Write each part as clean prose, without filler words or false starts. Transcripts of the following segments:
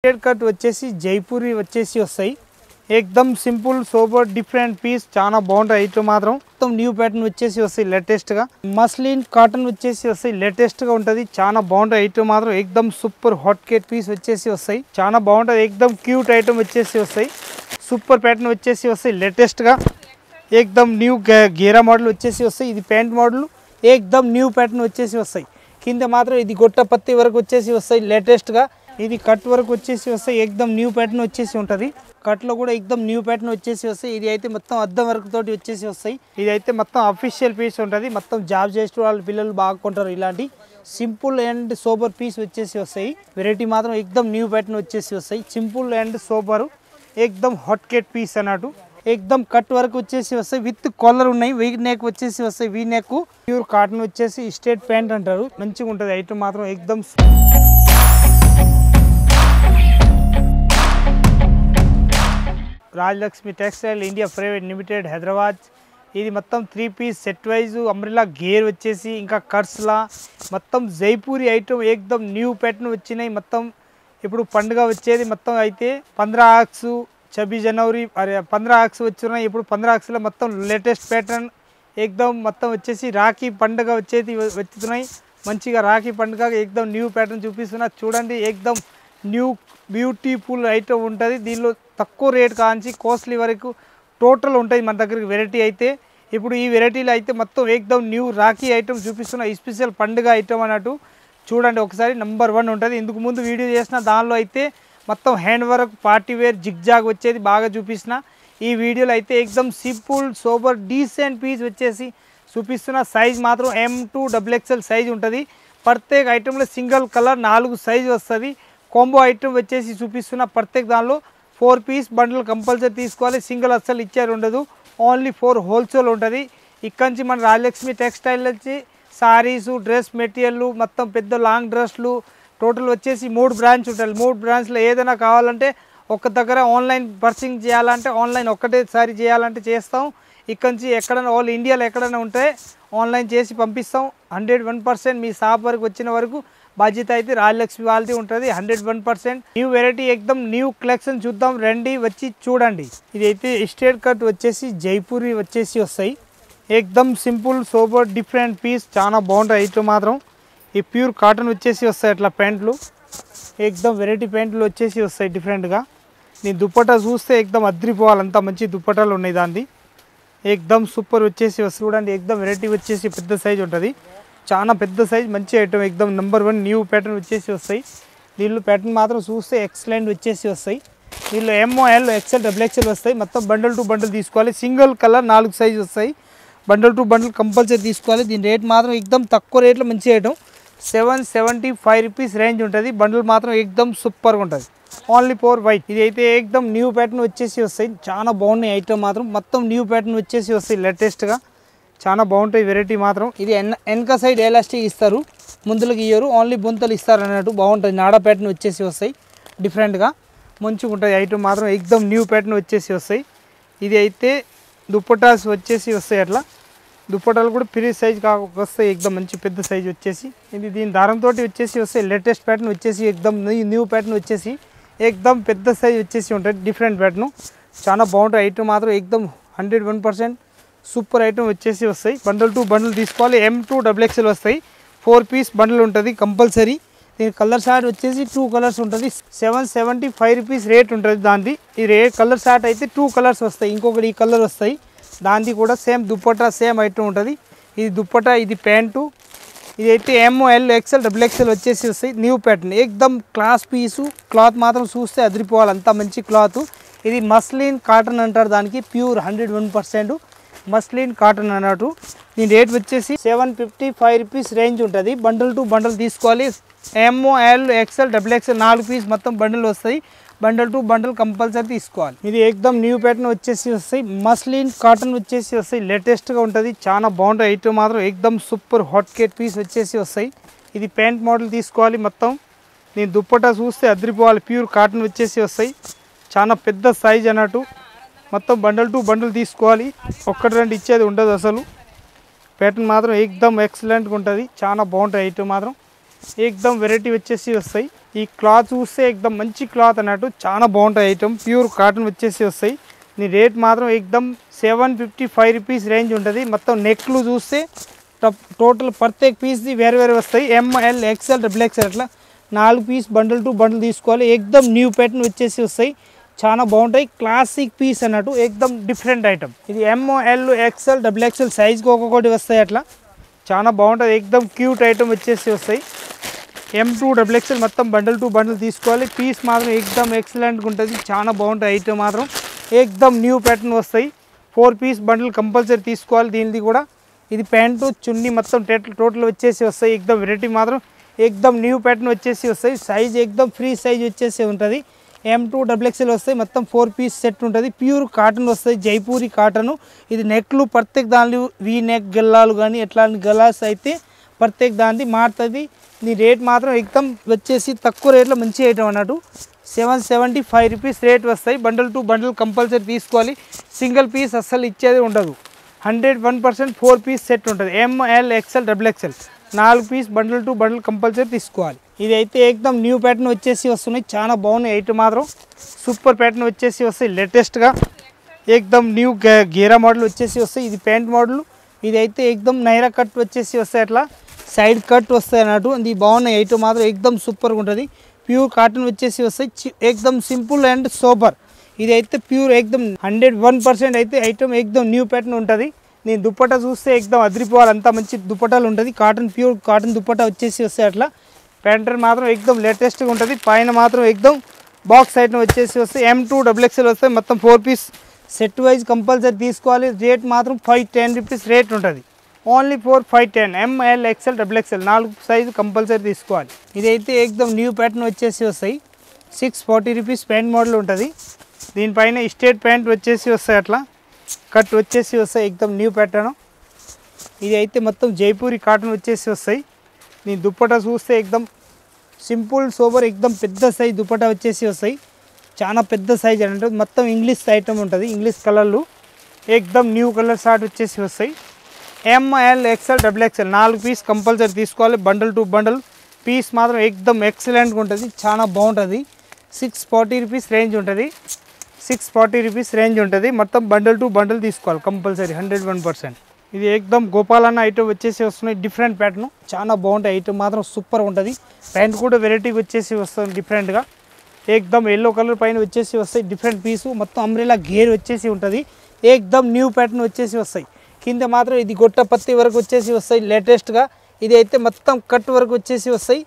Straight cut వచ్చేసి జైపూరి వచ్చేసి వస్తాయి. ఏకదమ్ సింపుల్ సోబర్ డిఫరెంట్ పీస్ చాలా బాగుంటాయి. ఐటమ్ మాత్రం మొత్తం న్యూ ప్యాటర్న్ వచ్చేసి వస్తాయి. లేటెస్ట్ గా మస్లిన్ కాటన్ వచ్చేసి వస్తాయి. లేటెస్ట్ గా ఉంటది. చాలా బాగుంటాయి. ఐటమ్ మాత్రం ఏకదమ్ సూపర్ హాట్ కేక్ పీస్ వచ్చేసి వస్తాయి. చాలా బాగుంటది. ఏకదమ్ క్యూట్ ఐటమ్ వచ్చేసి వస్తాయి. సూపర్ ప్యాటర్న్ వచ్చేసి వస్తాయి. లేటెస్ట్ గా ఏకదమ్ న్యూ గేరా మోడల్ వచ్చేసి వస్తాయి. ఇది ప్యాంట్ మోడల్ ఏకదమ్ న్యూ ప్యాటర్న్ వచ్చేసి వస్తాయి. కింద మాత్రం ఇది గొట్ట పత్తి వరకు వచ్చేసి వస్తాయి. లేటెస్ట్ గా ఇది కట్ వరకు వచ్చేసి వస్తాయి. ఏకదమ్ న్యూ ప్యాటర్న్ వచ్చేసి ఉంటది. కట్ లో కూడా ఏకదమ్ న్యూ ప్యాటర్న్ వచ్చేసి వస్తాయి. ఇది అయితే మొత్తం అద్దం వర్క్ తోటి వచ్చేసి వస్తాయి. ఇది అయితే మొత్తం అఫీషియల్ పీస్ ఉంటది. మొత్తం జాబ్ చేసే వాళ్ళ పిల్లలు బాగా కొంటారు. ఇలాంటి సింపుల్ అండ్ సోబర్ పీస్ వచ్చేసి వస్తాయి. వెరైటీ మాత్రం ఏకదమ్ న్యూ ప్యాటర్న్ వచ్చేసి వస్తాయి. సింపుల్ అండ్ సోబర్ ఏకదమ్ హాట్ కేక్ పీస్ అన్నట్టు ఏకదమ్ కట్ వరకు వచ్చేసి వస్తాయి. విత్ కాలర్ ఉన్నాయి. వీ నెక్ వచ్చేసి వస్తాయి. వీ నెక్ ప్యూర్ కాటన్ వచ్చేసి స్ట్రేట్ ప్యాంట్ అంటారు. మంచిగా ఉంటది. ఐటమ్ మాత్రం ఏకదమ్ Rajalakshmi textile India private limited Hyderabad. ఇది మొత్తం 3 పీస్ సెట్ వైజ్ అంబ్రెల్లా గేర్ వచ్చేసి ఇంకా కట్స్లా మొత్తం జైపూరి ఐటమ్ ఏకదమ్ న్యూ ప్యాటర్న్ వచ్చినాయి. మొత్తం ఇప్పుడు పండుగ వచ్చేది మొత్తం అయితే 15 ఆగస్టు 26 జనవరి 15 ఆగస్టు వచ్చినాయి. ఇప్పుడు 15 ఆగస్టులో మొత్తం లేటెస్ట్ ప్యాటర్న్ ఏకదమ్ మొత్తం వచ్చేసి రాఖీ పండుగ వచ్చేది వచ్చుతున్నాయి. మంచిగా రాఖీ పండుగ ఏకదమ్ న్యూ ప్యాటర్న్ చూపిస్తున్నా చూడండి. ఏకదమ్ న్యూ బ్యూటిఫుల్ ఐటమ్ ఉంటుంది. దీనిలో తక్కువ రేట్ కాంచి కాస్ట్లీ వరకు టోటల్ ఉంటుంది మన దగ్గరికి వెరైటీ అయితే. ఇప్పుడు ఈ వెరైటీలో అయితే మొత్తం ఏకదమ్ న్యూ రాఖీ ఐటమ్ చూపిస్తున్న స్పెషల్ పండుగ ఐటమ్ అన్నట్టు చూడండి ఒకసారి. నెంబర్ 1 ఉంటుంది. ఇందుకు ముందు వీడియో చేసిన దానిలో అయితే మొత్తం hand work party wear zigzag వచ్చేది బాగా చూపిస్తున్న. ఈ వీడియోలో అయితే ఏకదమ్ సింపుల్ సోబర్ డీసెంట్ పీస్ వచ్చేసి చూపిస్తున్న. సైజ్ మాత్రం M2 XXL సైజ్ ఉంటుంది. ప్రత్యేక ఐటెంలో సింగిల్ కలర్ 4 సైజు వస్తుంది. కాంబో ఐటమ్ వచ్చేసి చూపిస్తున్న. ప్రత్యేక దానిలో 4 పీస్ బండిల్ కంపల్సరీ తీసుకోవాలి. సింగిల్ అస్సలు ఇచ్చారు ఉండదు. ఓన్లీ 4 హోల్సేల్ ఉంటుంది. ఇక్కడి నుంచి మన రాజలక్ష్మి టెక్స్టైల్ వచ్చి సారీసు డ్రెస్ మెటీరియల్ మొత్తం పెద్ద లాంగ్ డ్రెస్లు టోటల్ వచ్చేసి 3 బ్రాంచ్ ఉంటుంది. 3 బ్రాంచ్లో ఏదైనా కావాలంటే ఒక దగ్గర ఆన్లైన్ పర్చింగ్ చేయాలంటే ఆన్లైన్ ఒక్కటేసారి చేయాలంటే చేస్తాం. ఇక్కడి నుంచి ఎక్కడైనా ఆల్ ఇండియాలో ఎక్కడైనా ఉంటే ఆన్లైన్ చేసి పంపిస్తాం. 101% మీ షాప్ వరకు వచ్చిన వరకు బాధ్యత అయితే రాజలక్ష్మి వాళ్ళది ఉంటుంది. 101% న్యూ వెరైటీ ఏకదమ్ న్యూ కలెక్షన్ చూద్దాం రండి వచ్చి చూడండి. ఇది అయితే స్ట్రేట్ కట్ వచ్చేసి జైపూరి వచ్చేసి వస్తాయి. ఏకదమ్ సింపుల్ సోబర్ డిఫరెంట్ పీస్ చాలా బాగుంటాయి. ఐటమ్ మాత్రం ఈ ప్యూర్ కాటన్ వచ్చేసి వస్తాయి. అట్లా ప్యాంట్లు ఏకదమ్ వెరైటీ ప్యాంట్లు వచ్చేసి వస్తాయి డిఫరెంట్గా. నేను దుప్పటా చూస్తే ఏకదమ్ అద్రిపోవాలి. అంత మంచి దుప్పటాలు ఉన్నాయి. దాన్ని ఏకదమ్ సూపర్ వచ్చేసి వస్తుంది చూడండి. ఏకదమ్ వెరైటీ వచ్చేసి పెద్ద సైజ్ ఉంటుంది. చాలా పెద్ద సైజ్ మంచి ఐటమ్ ఏకదమ్ నెంబర్ 1 న్యూ ప్యాటర్న్ వచ్చేసి వస్తాయి. దీనిలో ప్యాటర్న్ మాత్రం చూస్తే ఎక్సలెంట్ వచ్చేసి వస్తాయి. దీనిలో ML XL XXL వస్తాయి. మొత్తం బండల్ టు బండల్ తీసుకోవాలి. సింగిల్ కలర్ 4 సైజు వస్తాయి. బండల్ టు బండల్ కంపల్సరీ తీసుకోవాలి. దీని రేట్ మాత్రం ఏకదమ్ తక్కువ రేట్లో మంచి ఐటమ్ 775 రూపీస్ రేంజ్ ఉంటుంది. బండల్ మాత్రం ఏకదమ్ సూపర్గా ఉంటుంది. Only 4 white. ఇది అయితే ఏకదమ్ న్యూ ప్యాటర్న్ వచ్చేసి వస్తాయి. చాలా బాగున్నాయి ఐటమ్ మాత్రం మొత్తం న్యూ ప్యాటర్న్ వచ్చేసి వస్తాయి. లేటెస్ట్గా చాలా బాగుంటాయి వెరైటీ మాత్రం. ఇది వెనక సైడ్ ఎలాస్టిక్ ఇస్తారు, ముందులకు ఇయ్యరు. ఓన్లీ బొంతలు ఇస్తారు అన్నట్టు బాగుంటుంది. నాడా ప్యాటర్న్ వచ్చేసి వస్తాయి. డిఫరెంట్గా మంచిగా ఉంటుంది ఐటమ్ మాత్రం ఏకదమ్ న్యూ ప్యాటర్న్ వచ్చేసి వస్తాయి. ఇది అయితే దుప్పటాస్ వచ్చేసి వస్తాయి. అట్లా దుప్పటాలు కూడా ఫ్రీ సైజ్ వస్తాయి. ఏకదమ్ మంచి పెద్ద సైజ్ వచ్చేసి ఇది దీని దారంతో వచ్చేసి వస్తాయి. లేటెస్ట్ ప్యాటర్న్ వచ్చేసి ఏకదమ్ న్యూ ప్యాటర్న్ వచ్చేసి ఏకదమ్ పెద్ద సైజ్ వచ్చేసి ఉంటుంది. డిఫరెంట్ ప్యాటర్న్ చాలా బాగుంటుంది. ఐటమ్ మాత్రం ఏకదమ్ 101% సూపర్ ఐటమ్ వచ్చేసి వస్తాయి. బండల్ టు బండల్ తీసుకోవాలి. M2 XXL వస్తాయి. 4 పీస్ బండల్ ఉంటుంది కంపల్సరీ. దీని కలర్ షార్ట్ వచ్చేసి 2 కలర్స్ ఉంటుంది. 775 రూపీస్ రేట్ ఉంటుంది దానిది. ఈ కలర్ షార్ట్ అయితే 2 కలర్స్ వస్తాయి. ఇంకొకటి ఈ కలర్ వస్తాయి. దానిది కూడా సేమ్ దుప్పటా సేమ్ ఐటమ్ ఉంటుంది. ఇది దుప్పటా ఇది ప్యాంటు. ఇది అయితే ML XL XXL వచ్చేసి వస్తాయి. న్యూ ప్యాటర్న్ ఏకదమ్ క్లాస్ పీసు. క్లాత్ మాత్రం చూస్తే అదిరిపోవాలి. అంత మంచి క్లాత్. ఇది మస్లిన్ కాటన్ అంటారు. దానికి ప్యూర్ 101% మస్లిన్ కాటన్ అన్నట్టు. దీని రేట్ వచ్చేసి 755 రూపీస్ రేంజ్ ఉంటుంది. బండల్ టు బండల్ తీసుకోవాలి. ML XL XXL 4 పీస్ మొత్తం బండల్ వస్తాయి. బండల్ టు బండల్ కంపల్సరీ తీసుకోవాలి. ఇది ఏకదమ్ న్యూ ప్యాటర్న్ వచ్చేసి వస్తాయి. మస్లిన్ కాటన్ వచ్చేసి వస్తాయి. లేటెస్ట్గా ఉంటుంది. చాలా బాగుంటాయి ఐటమ్ మాత్రం ఏకదమ్ సూపర్ హాట్ కేక్ పీస్ వచ్చేసి వస్తాయి. ఇది ప్యాంట్ మోడల్ తీసుకోవాలి. మొత్తం నేను దుప్పటా చూస్తే అదిరిపోవాలి. ప్యూర్ కాటన్ వచ్చేసి వస్తాయి. చాలా పెద్ద సైజ్ అన్నట్టు. మొత్తం బండల్ టు బండల్ తీసుకోవాలి. 1-2 ఇచ్చేది ఉండదు అసలు. ప్యాటర్న్ మాత్రం ఏకదమ్ ఎక్సలెంట్గా ఉంటుంది. చాలా బాగుంటుంది ఐటమ్ మాత్రం. ఏకదం వెరైటీ వచ్చేసి వస్తాయి. ఈ క్లాత్ చూస్తే ఏకదం మంచి క్లాత్ అన్నట్టు చాలా బాగుంటాయి. ఐటమ్ ప్యూర్ కాటన్ వచ్చేసి వస్తాయి. నీ రేట్ మాత్రం ఏకదం 755 రూపీస్ రేంజ్ ఉంటుంది. మొత్తం నెక్లు చూస్తే టోటల్ ప్రత్యేక పీస్ది వేరే వస్తాయి. ఎంఎల్ ఎక్స్ఎల్ డబుల్ ఎక్స్ఎల్ అట్లా 4 పీస్ బండిల్ టు బండిల్ తీసుకోవాలి. ఏకదం న్యూ ప్యాటర్న్ వచ్చేసి వస్తాయి. చాలా బాగుంటాయి. క్లాసిక్ పీస్ అన్నట్టు ఏకదం డిఫరెంట్ ఐటమ్. ఇది ఎంఎల్ ఎక్స్ఎల్ డబుల్ ఎక్స్ఎల్ సైజ్కి ఒక్కొక్కటి వస్తాయి. అట్లా చాలా బాగుంటుంది. ఏకదం క్యూట్ ఐటమ్ వచ్చేసి వస్తాయి. M2 డబుల్ ఎక్స్ఎల్ మొత్తం బండిల్ టు బండిల్ తీసుకోవాలి. పీస్ మాత్రం ఏకదం ఎక్సలెంట్గా ఉంటుంది. చాలా బాగుంటుంది. ఐటమ్ మాత్రం ఏకదం న్యూ ప్యాటర్న్ వస్తాయి. 4 పీస్ బండిల్ కంపల్సరీ తీసుకోవాలి. దీనిది కూడా ఇది ప్యాంటు చున్నీ మొత్తం టోటల్ వచ్చేసి వస్తాయి. ఏకదం వెరైటీ మాత్రం ఏకదం న్యూ ప్యాటర్న్ వచ్చేసి వస్తాయి. సైజ్ ఏకదం ఫ్రీ సైజ్ వచ్చేసి ఉంటుంది. M2 డబుల్ ఎక్స్ఎల్ వస్తాయి. మొత్తం 4 పీస్ సెట్ ఉంటుంది. ప్యూర్ కాటన్ వస్తాయి. జైపూరి కాటను. ఇది నెక్లు ప్రత్యేక దాని వీ నెక్ గల్లాలు కానీ ఎట్లాంటి గలాస్ అయితే ప్రత్యేక దానిది మారుతుంది. నీ రేట్ మాత్రం ఏకదం వచ్చేసి తక్కువ రేట్లో మంచి ఐటమ్ అన్నట్టు 775 రూపీస్ రేట్ వస్తాయి. బండిల్ టు బండిల్ కంపల్సరీ తీసుకోవాలి. సింగిల్ పీస్ అస్సలు ఇచ్చేది ఉండదు. 101% 4 పీస్ సెట్ ఉంటుంది. ML XL double XL 4 piece bundle to bundle compulsory తీసుకోవాలి. ఇది అయితే ఏకదం న్యూ ప్యాటర్న్ వచ్చేసి వస్తున్నాయి. చాలా బాగున్నాయి. ఐటమ్ మాత్రం సూపర్ ప్యాటర్న్ వచ్చేసి వస్తాయి. లేటెస్ట్గా ఏకదం న్యూ గేరా మోడల్ వచ్చేసి వస్తాయి. ఇది ప్యాంట్ మోడల్. ఇది అయితే ఏకదం నైరా కట్ వచ్చేసి వస్తాయి. అట్లా సైడ్ కట్ వస్తాయి అన్నట్టు. ఇది బాగున్నాయి. ఐటమ్ మాత్రం ఏకదం సూపర్గా ఉంటుంది. ప్యూర్ కాటన్ వచ్చేసి వస్తాయి. ఏకదం సింపుల్ అండ్ సూపర్. ఇది అయితే ప్యూర్ ఏకదం 101% అయితే ఐటమ్ ఏకదం న్యూ ప్యాటర్న్ ఉంటుంది. నేను దుప్పటా చూస్తే ఏకదం అదిరిపోవాలి. అంత మంచి దుప్పటాలు ఉంటుంది. కాటన్ ప్యూర్ కాటన్ దుప్పటా వచ్చేసి వస్తాయి. అట్లా ప్యాంటర్ మాత్రం ఏకదం లేటెస్ట్గా ఉంటుంది. పైన మాత్రం ఏకదం బాక్స్ ఐటమ్ వచ్చేసి వస్తాయి. M2 డబుల్ ఎక్స్ఎల్ వస్తాయి. మొత్తం 4 పీస్ సెట్ వైజ్ కంపల్సరీ తీసుకోవాలి. రేట్ మాత్రం 510 రూపీస్ రేట్ ఉంటుంది. Only 510 ML XL double XL 4 size compulsory తీసుకోవాలి. ఇదైతే ఏకదం న్యూ ప్యాటర్న్ వచ్చేసి వస్తాయి. 640 రూపీస్ ప్యాంట్ మోడల్ ఉంటుంది. దీనిపైన స్ట్రేట్ ప్యాంట్ వచ్చేసి వస్తాయి. అట్లా కట్ వచ్చేసి వస్తాయి. ఏకదం న్యూ ప్యాటర్న్. ఇది అయితే మొత్తం జైపూరి కాటన్ వచ్చేసి వస్తాయి. నీ దుప్పటా చూస్తే ఏకదం సింపుల్ సోబర్ ఏకదం పెద్ద సైజ్ దుప్పటా వచ్చేసి వస్తాయి. చాలా పెద్ద సైజ్ అంటే మొత్తం ఇంగ్లీష్ ఐటమ్ ఉంటుంది. ఇంగ్లీష్ కలర్లు ఏకదం న్యూ కలర్ షార్ట్ వచ్చేసి వస్తాయి. ML XL double XL 4 piece compulsory తీసుకోవాలి. బండిల్ టు బండిల్ పీస్ మాత్రం ఏకదం ఎక్సలెంట్గా ఉంటుంది. చాలా బాగుంటుంది. 640 రూపీస్ రేంజ్ ఉంటుంది. 640 రూపీస్ రేంజ్ ఉంటుంది. మొత్తం బండిల్ టు బండిల్ తీసుకోవాలి కంపల్సరీ 101%. ఇది ఏకదం గోపాలన్న ఐటమ్ వచ్చేసి వస్తున్నాయి. డిఫరెంట్ ప్యాటర్న్ చాలా బాగుంటాయి. ఐటమ్ మాత్రం సూపర్ ఉంటుంది. ప్యాంట్ కూడా వెరైటీగా వచ్చేసి వస్తుంది డిఫరెంట్గా. ఏకదం ఎల్లో కలర్ పైన వచ్చేసి వస్తాయి. డిఫరెంట్ పీసు మొత్తం అంబ్రెలా గేర్ వచ్చేసి ఉంటుంది. ఏకదం న్యూ ప్యాటర్న్ వచ్చేసి వస్తాయి. కింద మాత్రం ఇది గొట్ట పత్తి వరకు వచ్చేసి వస్తాయి. లేటెస్ట్గా ఇది అయితే మొత్తం కట్ వరకు వచ్చేసి వస్తాయి.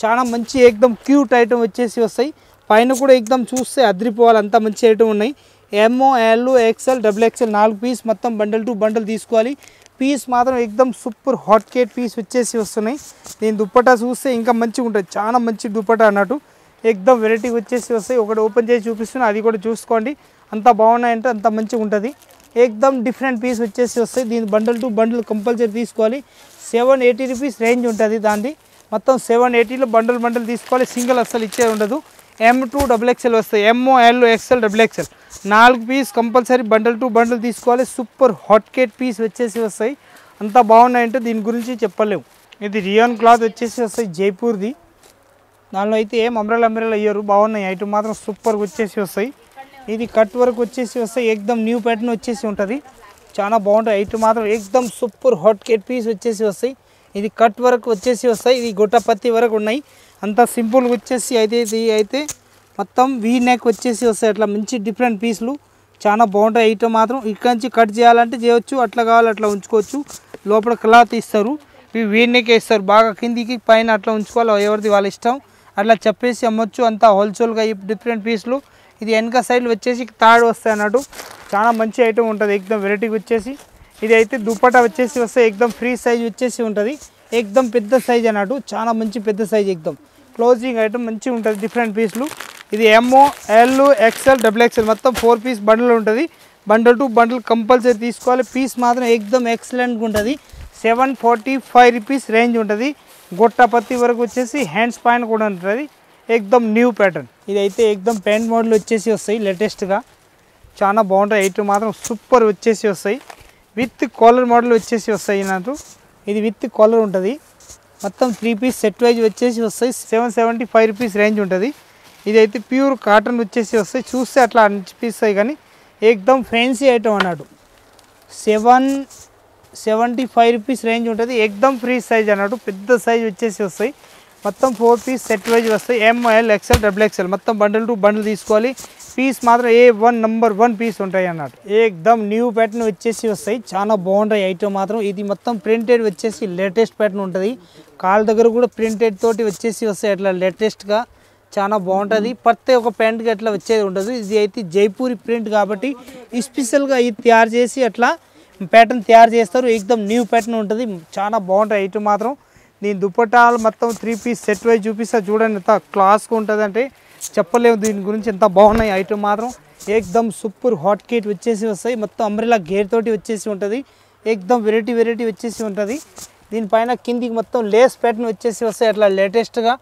చాలా మంచి ఏకదం క్యూట్ ఐటమ్ వచ్చేసి వస్తాయి. పైన కూడా ఏకదం చూస్తే అదిరిపోవాలి. అంత మంచి ఐటమ్ ఉన్నాయి. ML XL double XL 4 piece మొత్తం బండిల్ టు బండిల్ తీసుకోవాలి. పీస్ మాత్రం ఏకదం సూపర్ హాట్ కేట్ పీస్ వచ్చేసి వస్తున్నాయి. నేను దుప్పటా చూస్తే ఇంకా మంచిగా ఉంటుంది. చాలా మంచి దుప్పటా అన్నట్టు ఏకదం వెరైటీ వచ్చేసి వస్తాయి. ఒకటి ఓపెన్ చేసి చూపిస్తున్నా, అది కూడా చూసుకోండి. అంత బాగున్నాయంటే అంత మంచిగా ఉంటుంది. ఏకదం డిఫరెంట్ పీస్ వచ్చేసి వస్తాయి. దీని బండిల్ టు బండిల్ కంపల్సరీ తీసుకోవాలి. 780 రూపీస్ రేంజ్ ఉంటుంది. దాన్ని మొత్తం 780లో బండిల్ తీసుకోవాలి. సింగిల్ అస్సలు ఇచ్చేది ఉండదు. M2 డబుల్ ఎక్స్ఎల్ వస్తాయి. ML XL double XL 4 piece compulsory bundle to bundle తీసుకోవాలి. సూపర్ హాట్ కేట్ పీస్ వచ్చేసి వస్తాయి. అంత బాగున్నాయంటే దీని గురించి చెప్పలేము. ఇది రియాన్ క్లాత్ వచ్చేసి వస్తాయి. జైపూర్ది. దానిలో అయితే ఏం అంబ్రెలా అయ్యారు. బాగున్నాయి. ఐటమ్ మాత్రం సూపర్గా వచ్చేసి వస్తాయి. ఇది కట్ వరకు వచ్చేసి వస్తాయి. ఏకదం న్యూ ప్యాటర్న్ వచ్చేసి ఉంటుంది. చాలా బాగుంటుంది. ఐటమ్ మాత్రం ఏకదం సూపర్ హాట్ కేట్ పీస్ వచ్చేసి వస్తాయి. ఇది కట్ వరకు వచ్చేసి వస్తాయి. ఇది గొట్టపత్తి వరకు ఉన్నాయి. అంత సింపుల్గా వచ్చేసి అయితే ఇది అయితే మొత్తం వీ నెక్ వచ్చేసి వస్తాయి. అట్లా మంచి డిఫరెంట్ పీసులు చాలా బాగుంటాయి. ఐటమ్ మాత్రం ఇక్కడ నుంచి కట్ చేయాలంటే చేయొచ్చు, అట్లా కావాలి అట్లా ఉంచుకోవచ్చు. లోపల క్లాత్ ఇస్తారు. ఇవి వీ నెక్ వేస్తారు. బాగా కిందికి పైన అట్లా ఉంచుకోవాలి. ఎవరిది వాళ్ళ ఇష్టం. అట్లా చెప్పేసి అమ్మొచ్చు. అంతా హోల్సేల్గా డిఫరెంట్ పీసులు. ఇది వెనక సైడ్లు వచ్చేసి తాడు వస్తాయి అన్నట్టు. చాలా మంచి ఐటమ్ ఉంటుంది. ఏకదం వెరైటీగా వచ్చేసి ఇది అయితే దుప్పటా వచ్చేసి వస్తాయి. ఏకదం ఫ్రీ సైజ్ వచ్చేసి ఉంటుంది. ఏకదం పెద్ద సైజ్ అన్నట్టు. చాలా మంచి పెద్ద సైజ్. ఏకదం క్లోజింగ్ ఐటమ్ మంచిగా ఉంటుంది. డిఫరెంట్ పీసులు. ఇది ఎంఎల్ ఎక్స్ఎల్ డబుల్ ఎక్స్ఎల్ మొత్తం 4 పీస్ బండిల్ ఉంటుంది. బండిల్ టు బండిల్ కంపల్సరీ తీసుకోవాలి. పీస్ మాత్రం ఏకదం ఎక్సలెంట్గా ఉంటుంది. 745 రూపీస్ రేంజ్ ఉంటుంది. గొట్టపత్తి వరకు వచ్చేసి హ్యాండ్స్ పైన కూడా ఉంటుంది. ఏకదం న్యూ ప్యాటర్న్. ఇదైతే ఏకదం ప్యాంట్ మోడల్ వచ్చేసి వస్తాయి. లేటెస్ట్గా చాలా బాగుంటాయి. ఐటమ్ మాత్రం సూపర్ వచ్చేసి వస్తాయి. విత్ కాలర్ మోడల్ వచ్చేసి వస్తాయి నాకు. ఇది విత్ కాలర్ ఉంటుంది. మొత్తం 3 పీస్ సెట్ వైజ్ వచ్చేసి వస్తాయి 775 రూపీస్ రేంజ్ ఉంటుంది. ఇదైతే ప్యూర్ కాటన్ వచ్చేసి వస్తాయి. చూస్తే అట్లా అనిపిస్తాయి కానీ ఏకదమ్ ఫ్యాన్సీ ఐటమ్ అన్నాడు. 775 రూపీస్ రేంజ్ ఉంటుంది. ఏకదమ్ ఫ్రీ సైజ్ అన్నాడు. పెద్ద సైజ్ వచ్చేసి వస్తాయి. మొత్తం 4 పీస్ సెట్ వైజ్ వస్తాయి. ఎంఎల్ ఎక్స్ఎల్ డబుల్ ఎక్స్ఎల్ మొత్తం బండిల్ టు బండిల్ తీసుకోవాలి. పీస్ మాత్రం A1 నంబర్ 1 పీస్ ఉంటాయి అన్నట్టు. ఏకదమ్ న్యూ ప్యాటర్న్ వచ్చేసి వస్తాయి. చాలా బాగుంటాయి ఐటమ్ మాత్రం. ఇది మొత్తం ప్రింటెడ్ వచ్చేసి లేటెస్ట్ ప్యాటర్న్ ఉంటుంది. కాళ్ళ దగ్గర కూడా ప్రింటెడ్ తోటి వచ్చేసి వస్తాయి. అట్లా లేటెస్ట్గా చాలా బాగుంటుంది. ప్రతి ఒక్క ప్యాంట్కి అట్లా వచ్చేది ఉండదు. ఇది అయితే జైపూరి ప్రింట్ కాబట్టి స్పెషల్గా ఇది తయారు చేసి అట్లా ప్యాటర్న్ తయారు చేస్తారు. ఏకదమ్ న్యూ ప్యాటర్న్ ఉంటుంది. చాలా బాగుంటాయి ఐటమ్ మాత్రం. దీని దుపట్టాలు మొత్తం 3 పీస్ సెట్ వైజ్ చూపిస్తా చూడండి. ఎంత క్లాస్గా ఉంటుంది అంటే చెప్పలేము దీని గురించి. ఎంత బాగున్నాయి ఐటమ్ మాత్రం. ఏకదమ్ సూపర్ హాట్ కేట్ వచ్చేసి వస్తాయి. మొత్తం అంబ్రెలా గేర్ తోటి వచ్చేసి ఉంటుంది. ఏకదమ్ వెరైటీ వచ్చేసి ఉంటుంది. దీనిపైన కిందికి మొత్తం లేస్ ప్యాటర్న్ వచ్చేసి వస్తాయి. అట్లా లేటెస్ట్గా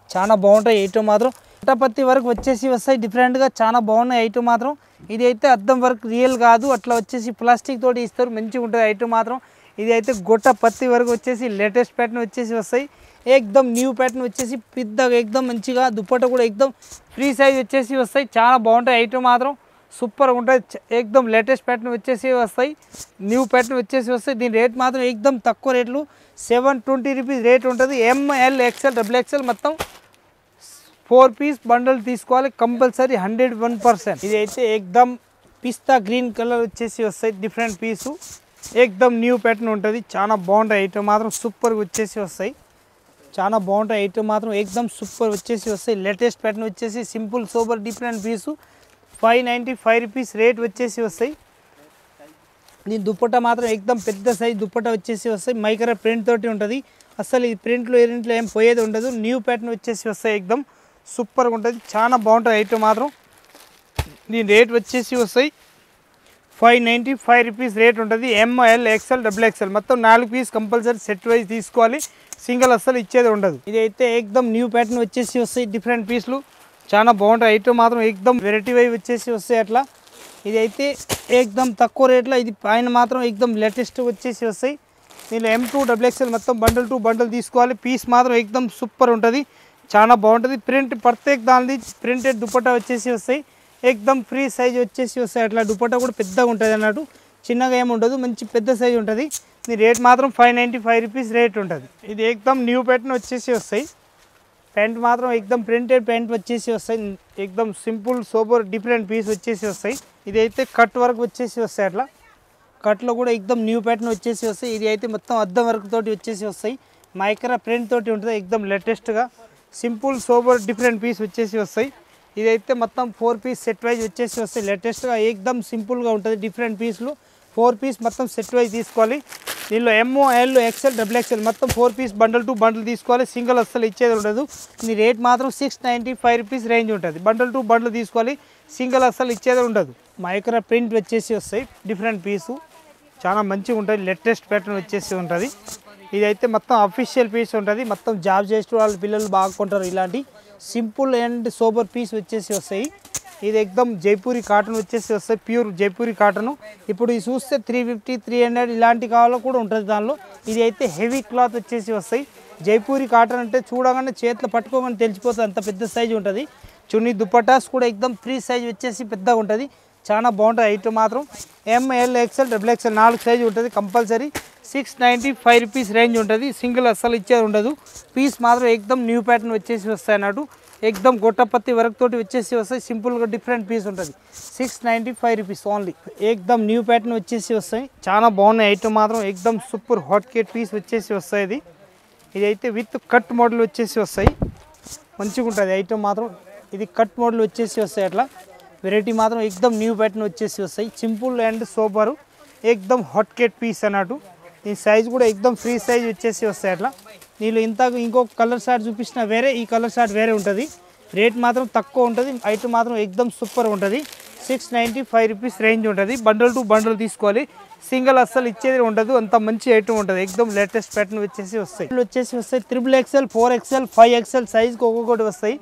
చాలా బాగుంటాయి ఐటమ్ మాత్రం. పట్టాపత్తి వరకు వచ్చేసి వస్తాయి. డిఫరెంట్గా చాలా బాగున్నాయి ఐటమ్ మాత్రం. ఇది అయితే అద్దం వర్క్ రియల్ కాదు. అట్లా వచ్చేసి ప్లాస్టిక్ తోటి ఇస్తారు. మంచిగా ఉంటుంది ఐటమ్ మాత్రం. ఇది అయితే గొట్ట పత్తి వరకు వచ్చేసి లేటెస్ట్ ప్యాటర్న్ వచ్చేసి వస్తాయి. ఏకదమ్ న్యూ ప్యాటర్న్ వచ్చేసి పెద్దగా ఏకదమ్ మంచిగా దుప్పట కూడా ఏకదమ్ ఫ్రీ సైజ్ వచ్చేసి వస్తాయి. చాలా బాగుంటాయి ఐటమ్ మాత్రం. సూపర్గా ఉంటుంది. ఏకదమ్ లేటెస్ట్ ప్యాటర్న్ వచ్చేసి వస్తాయి. న్యూ ప్యాటర్న్ వచ్చేసి వస్తాయి. దీని రేట్ మాత్రం ఏకదమ్ తక్కువ రేట్లు 720 రూపీస్ రేట్ ఉంటుంది. ఎంఎల్ ఎక్స్ఎల్ డబుల్ ఎక్స్ఎల్ మొత్తం 4 పీస్ బండల్ తీసుకోవాలి కంపల్సరీ 101%. ఇది అయితే ఏకదమ్ పిస్తా గ్రీన్ కలర్ వచ్చేసి వస్తాయి. డిఫరెంట్ పీసు ఏకదమ్ న్యూ ప్యాటర్న్ ఉంటుంది. చాలా బాగుంటాయి ఐటమ్ మాత్రం. సూపర్గా వచ్చేసి వస్తాయి. చాలా బాగుంటాయి ఐటమ్ మాత్రం. ఏకదమ్ సూపర్ వచ్చేసి వస్తాయి. లేటెస్ట్ ప్యాటర్న్ వచ్చేసి సింపుల్ సూపర్ డిఫరెంట్ పీసు 595 రూపీస్ రేట్ వచ్చేసి వస్తాయి. దీని దుప్పట మాత్రం ఏకదమ్ పెద్ద సైజ్ దుప్పట వచ్చేసి వస్తాయి. మైకరా ప్రింట్ తోటి ఉంటుంది. అసలు ఈ ప్రింట్లో ఏం పోయేది ఉండదు. న్యూ ప్యాటర్న్ వచ్చేసి వస్తాయి. ఏకదమ్ సూపర్గా ఉంటుంది. చాలా బాగుంటుంది ఐటమ్ మాత్రం. దీని రేట్ వచ్చేసి వస్తాయి 595 రూపీస్ రేట్ ఉంటుంది. ఎంఎల్ ఎక్స్ఎల్ డబుల్ ఎక్స్ఎల్ మొత్తం 4 పీస్ కంపల్సరీ సెట్ వైజ్ తీసుకోవాలి. సింగిల్ అస్సలు ఇచ్చేది ఉండదు. ఇది అయితే ఏకదమ్ న్యూ ప్యాటర్న్ వచ్చేసి వస్తాయి. డిఫరెంట్ పీస్లు చాలా బాగుంటాయి ఐటమ్ మాత్రం. ఏకదమ్ వెరైటీ వైజ్ వచ్చేసి వస్తాయి అట్లా. ఇది అయితే ఏకదమ్ తక్కువ రేట్లో. ఇది పైన మాత్రం ఏకదమ్ లేటెస్ట్ వచ్చేసి వస్తాయి. దీనిలో M2 డబుల్ ఎక్స్ఎల్ మొత్తం బండల్ టు బండల్ తీసుకోవాలి. పీస్ మాత్రం ఏకదమ్ సూపర్ ఉంటుంది. చాలా బాగుంటుంది. ప్రింట్ ప్రత్యేక దానిది ప్రింటెడ్ దుపట్టా వచ్చేసి వస్తాయి. ఏకదమ్ ఫ్రీ సైజ్ వచ్చేసి వస్తాయి. అట్లా దుపట్టా కూడా పెద్దగా ఉంటుంది అన్నట్టు. చిన్నగా ఏమి ఉండదు. మంచి పెద్ద సైజ్ ఉంటుంది. దీని రేట్ మాత్రం 595 రూపీస్ రేట్ ఉంటుంది. ఇది ఏకదమ్ న్యూ ప్యాటర్న్ వచ్చేసి వస్తాయి. ప్యాంట్ మాత్రం ఏకదమ్ ప్రింటెడ్ ప్యాంట్ వచ్చేసి వస్తాయి. ఏకదమ్ సింపుల్ సూపర్ డిఫరెంట్ పీస్ వచ్చేసి వస్తాయి. ఇది అయితే కట్ వర్క్ వచ్చేసి వస్తాయి. అట్లా కట్లో కూడా ఏకదమ్ న్యూ ప్యాటర్న్ వచ్చేసి వస్తాయి. ఇది అయితే మొత్తం అద్దం వర్క్ తోటి వచ్చేసి వస్తాయి. మైక్రా ప్రింట్ తోటి ఉంటుంది. ఏకదమ్ లేటెస్ట్గా సింపుల్ సూపర్ డిఫరెంట్ పీస్ వచ్చేసి వస్తాయి. ఇదైతే మొత్తం 4 పీస్ సెట్ వైజ్ వచ్చేసి వస్తాయి. లేటెస్ట్గా ఏకదమ్ సింపుల్గా ఉంటుంది. డిఫరెంట్ పీస్లు 4 పీస్ మొత్తం సెట్ వైజ్ తీసుకోవాలి. దీనిలో ఎంఎల్ ఎక్స్ఎల్ డబుల్ ఎక్స్ఎల్ మొత్తం 4 పీస్ బండల్ టు బండల్ తీసుకోవాలి. సింగిల్ అస్సలు ఇచ్చేది ఉండదు. దీని రేట్ మాత్రం 695 రూపీస్ రేంజ్ ఉంటుంది. బండల్ టు బండల్ తీసుకోవాలి. సింగిల్ అస్సలు ఇచ్చేది ఉండదు. మైక్రా ప్రింట్ వచ్చేసి వస్తాయి. డిఫరెంట్ పీసు చాలా మంచిగా ఉంటుంది. లేటెస్ట్ ప్యాటర్న్ వచ్చేసి ఉంటుంది. ఇదైతే మొత్తం అఫీషియల్ పీస్ ఉంటుంది. మొత్తం జాబ్ చేసే వాళ్ళ పిల్లలు బాగుంటారు. ఇలాంటి సింపుల్ అండ్ సూపర్ పీస్ వచ్చేసి వస్తాయి. ఇది ఏకదమ్ జైపూరి కాటన్ వచ్చేసి వస్తాయి. Pure Jaipuri cotton. ఇప్పుడు ఇది చూస్తే 350 300 ఇలాంటి కావాలో కూడా ఉంటుంది దానిలో. ఇది అయితే హెవీ క్లాత్ వచ్చేసి వస్తాయి. జైపూరి కాటన్ అంటే చూడగానే చేతిలో పట్టుకోగానే తెలిసిపోతుంది. అంత పెద్ద సైజు ఉంటుంది. చున్నీ దుపట్టాస్ కూడా ఏకదమ్ ఫ్రీ సైజ్ వచ్చేసి పెద్దగా ఉంటుంది. చాలా బాగుంటుంది ఐటమ్ మాత్రం. ML XL double XL 4 size ఉంటుంది కంపల్సరీ. 695 రూపీస్ రేంజ్ ఉంటుంది. సింగిల్ అస్సలు ఇచ్చేది ఉండదు. పీస్ మాత్రం ఏకదమ్ న్యూ ప్యాటర్న్ వచ్చేసి వస్తాయి అన్నట్టు. ఏకదమ్ గొట్టపత్తి వర్క్ తోటి వచ్చేసి వస్తాయి. సింపుల్గా డిఫరెంట్ పీస్ ఉంటుంది. 695 రూపీస్ ఓన్లీ. ఏకదమ్ న్యూ ప్యాటర్న్ వచ్చేసి వస్తాయి. చాలా బాగున్నాయి ఐటమ్ మాత్రం. ఏకదమ్ సూపర్ హాట్ కేట్ పీస్ వచ్చేసి వస్తాయి. ఇది అయితే విత్ కట్ మోడల్ వచ్చేసి వస్తాయి. మంచిగా ఉంటుంది ఐటమ్ మాత్రం. ఇది కట్ మోడల్ వచ్చేసి వస్తాయి. అట్లా వెరైటీ మాత్రం ఏకదమ్ న్యూ ప్యాటర్న్ వచ్చేసి వస్తాయి. సింపుల్ అండ్ సూపర్ ఏకదమ్ హాట్ కేట్ పీస్ అన్నట్టు. ఈ సైజ్ కూడా ఏకదమ్ ఫ్రీ సైజ్ వచ్చేసి వస్తాయి. అట్లా నీళ్ళు ఇంకొక కలర్ షార్ట్ చూపించిన వేరే, ఈ కలర్ షార్ట్ వేరే ఉంటుంది. రేట్ మాత్రం తక్కువ ఉంటుంది. ఐటమ్ మాత్రం ఏకదమ్ సూపర్ ఉంటుంది. 695 రూపీస్ రేంజ్ ఉంటుంది. బండల్ టు బండల్ తీసుకోవాలి. సింగిల్ అస్సలు ఇచ్చేది ఉండదు. అంత మంచి ఐటమ్ ఉంటుంది. ఏకదమ్ లేటెస్ట్ ప్యాటర్న్ వచ్చేసి వస్తాయి. త్రిబుల్ ఎక్స్ఎల్ 4XL 5XL సైజ్కి ఒక్కొక్కటి వస్తాయి.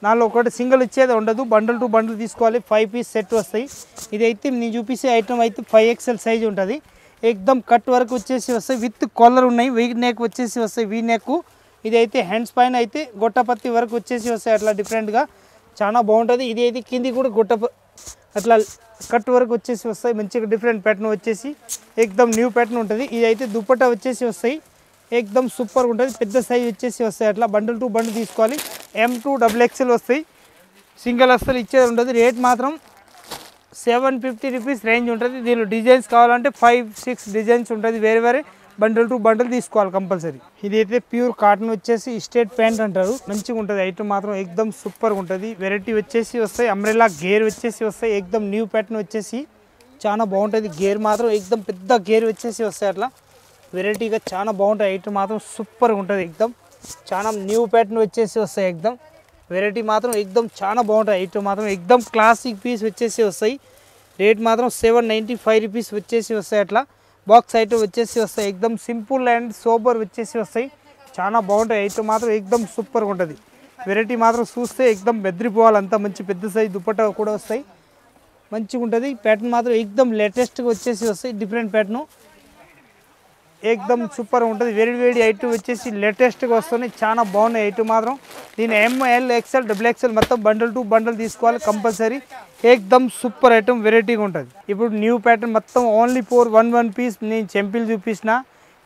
నాలో ఒకటి సింగిల్ ఇచ్చేది ఉండదు. బండల్ టు బండల్ తీసుకోవాలి. 5 పీస్ సెట్ వస్తాయి. ఇదైతే నేను చూపించే ఐటమ్ అయితే 5XL సైజ్ ఉంటుంది. ఏకదమ్ కట్ వర్క్ వచ్చేసి వస్తాయి. విత్ కాలర్ ఉన్నాయి. వీ నెక్ వచ్చేసి వస్తాయి. వీ నెక్ ఇది అయితే హ్యాండ్స్ పైన అయితే గొట్టపత్తి వరకు వచ్చేసి వస్తాయి అట్లా డిఫరెంట్గా చాలా బాగుంటుంది. ఇది అయితే కింది కూడా అట్లా కట్ వరకు వచ్చేసి వస్తాయి మంచిగా డిఫరెంట్ ప్యాటర్న్ వచ్చేసి ఏకదమ్ న్యూ ప్యాటర్న్ ఉంటుంది. ఇది అయితే దుపట్టా వచ్చేసి వస్తాయి ఏకదమ్ సూపర్గా ఉంటుంది. పెద్ద సైజ్ వచ్చేసి వస్తాయి అట్లా బండిల్ టు బండిల్ తీసుకోవాలి. M2 XXL వస్తాయి సింగిల్ అస్సలు ఇచ్చేది ఉంటుంది. రేట్ మాత్రం 750 రూపీస్ రేంజ్ ఉంటుంది. దీనిలో డిజైన్స్ కావాలంటే 5-6 డిజైన్స్ ఉంటుంది. వేరే వేరే బండిల్ టు బండిల్ తీసుకోవాలి కంపల్సరీ. ఇది అయితే ప్యూర్ కాటన్ వచ్చేసి స్టేట్ ప్యాంట్ అంటారు మంచిగా ఉంటుంది. ఐటమ్ మాత్రం ఏకదమ్ సూపర్గా ఉంటుంది. వెరైటీ వచ్చేసి వస్తాయి అంబ్రెల్లా గేర్ వచ్చేసి వస్తాయి ఏకదమ్ న్యూ ప్యాటర్న్ వచ్చేసి చాలా బాగుంటుంది. గేర్ మాత్రం ఏకదమ్ పెద్ద గేర్ వచ్చేసి వస్తాయి అట్లా వెరైటీగా చాలా బాగుంటుంది. ఐటమ్ మాత్రం సూపర్గా ఉంటుంది ఏకదమ్ చాలా న్యూ ప్యాటర్న్ వచ్చేసి వస్తాయి ఏకదమ్ వెరైటీ మాత్రం ఏకదమ్ చాలా బాగుంటుంది. ఐటమ్ మాత్రం ఏకదమ్ క్లాసిక్ పీస్ వచ్చేసి వస్తాయి. రేట్ మాత్రం 795 రూపీస్ వచ్చేసి వస్తాయి అట్లా బాక్స్ ఐటమ్ వచ్చేసి వస్తాయి. ఏకదమ్ సింపుల్ అండ్ సోబర్ వచ్చేసి వస్తాయి చాలా బాగుంటాయి. ఐటమ్ మాత్రం ఏకదమ్ సూపర్గా ఉంటుంది. వెరైటీ మాత్రం చూస్తే ఏకదమ్ బెదిరిపోవాలి అంత మంచి పెద్ద సైజ్ దుపట్టా కూడా వస్తాయి మంచిగా ఉంటుంది. ప్యాటర్న్ మాత్రం ఏకదమ్ లేటెస్ట్గా వచ్చేసి వస్తాయి డిఫరెంట్ ప్యాటర్న్ ఏకదమ్ సూపర్ ఉంటుంది. వేడి వేడి ఐటమ్ వచ్చేసి లేటెస్ట్గా వస్తున్నాయి చాలా బాగున్నాయి. ఐటమ్ మాత్రం దీని ML XL XXL మొత్తం బండిల్ టు బండిల్ తీసుకోవాలి కంపల్సరీ. ఏకదమ్ సూపర్ ఐటమ్ వెరైటీగా ఉంటుంది. ఇప్పుడు న్యూ ప్యాటర్న్ మొత్తం ఓన్లీ ఫోర్ వన్ పీస్ నేను చెంపిల్ చూపించిన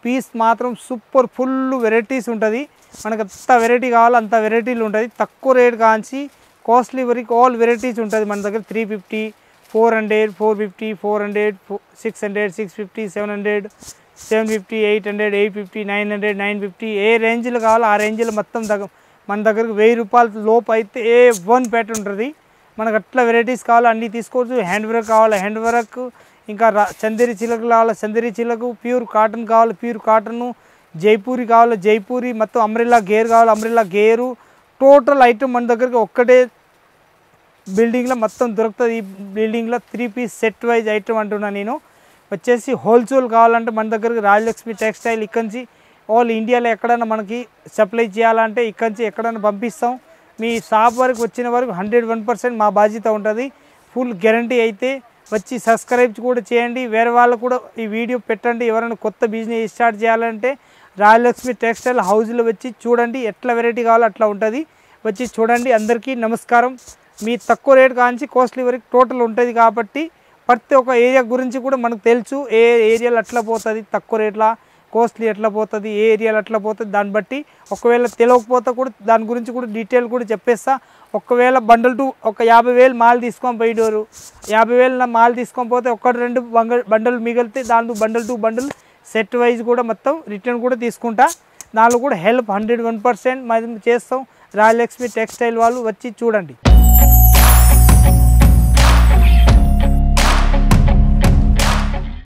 పీస్ మాత్రం సూపర్ ఫుల్ వెరైటీస్ ఉంటుంది. మనకు ఎంత వెరైటీ కావాలో అంత వెరైటీలు ఉంటుంది. తక్కువ రేట్ కాంచి కాస్ట్లీ వరకు ఆల్ వెరైటీస్ ఉంటుంది మన దగ్గర. 350 400 450 400 600 650 700 750 800 850 900 950 ఏ రేంజ్లో కావాలో ఆ రేంజ్లో మొత్తం మన దగ్గరకు 1000 రూపాయల లోపు అయితే వన్ ప్యాటర్న్ ఉంటుంది. మనకు అట్లా వెరైటీస్ కావాలో అన్నీ తీసుకోవచ్చు. హ్యాండ్ వర్క్ కావాలి హ్యాండ్ వర్క్ ఇంకా చందేరి చిలక కావాలి చందేరి చిలకు ప్యూర్ కాటన్ కావాలి ప్యూర్ కాటన్ జైపూరి కావాలి జైపూరి మొత్తం అంబ్రెల్లా గేర్ కావాలి అంబ్రెల్లా గేరు టోటల్ ఐటమ్ మన దగ్గరకు ఒక్కటే బిల్డింగ్లో మొత్తం దొరుకుతుంది. ఈ బిల్డింగ్లో 3 పీస్ సెట్ వైజ్ ఐటమ్ అంటున్నా నేను. వచ్చేసి హోల్సేల్ కావాలంటే మన దగ్గరకు రాజలక్ష్మి టెక్స్టైల్ ఇక్కడి నుంచి ఆల్ ఇండియాలో ఎక్కడైనా మనకి సప్లై చేయాలంటే ఇక్కడి నుంచి ఎక్కడైనా పంపిస్తాం. మీ షాప్ వరకు వచ్చిన వరకు 101% మా బాధ్యత ఉంటుంది. ఫుల్ గ్యారంటీ అయితే వచ్చి సబ్స్క్రైబ్ కూడా చేయండి. వేరే వాళ్ళు కూడా ఈ వీడియో పెట్టండి. ఎవరైనా కొత్త బిజినెస్ స్టార్ట్ చేయాలంటే రాజలక్ష్మి టెక్స్టైల్ హౌస్లో వచ్చి చూడండి ఎట్లా వెరైటీ కావాలో అట్లా ఉంటుంది. వచ్చి చూడండి. అందరికీ నమస్కారం. మీ తక్కువ రేట్ కాంచి కాస్ట్లీ వరకు టోటల్ ఉంటుంది కాబట్టి ప్రతి ఒక్క ఏరియా గురించి కూడా మనకు తెలుసు. ఏ ఏరియాలో ఎట్లా పోతుంది తక్కువ రేట్లా కాస్ట్లీ ఎట్లా పోతుంది ఏ ఏరియాలో ఎట్లా పోతుంది దాన్ని బట్టి ఒకవేళ తెలియకపోతే కూడా దాని గురించి కూడా డీటెయిల్ కూడా చెప్పేస్తా. ఒకవేళ బండల్ టు ఒక 50,000 మాల్ తీసుకొని పోయినారు 50,000 మాల్ తీసుకొని పోతే 1-2 బండలు మిగిలితే దాంట్లో bundle to bundle set wise కూడా మొత్తం రిటర్న్ కూడా తీసుకుంటా. దానిలో కూడా హెల్ప్ 101% మనం చేస్తాం. రాజలక్ష్మి టెక్స్టైల్ వాళ్ళు వచ్చి చూడండి.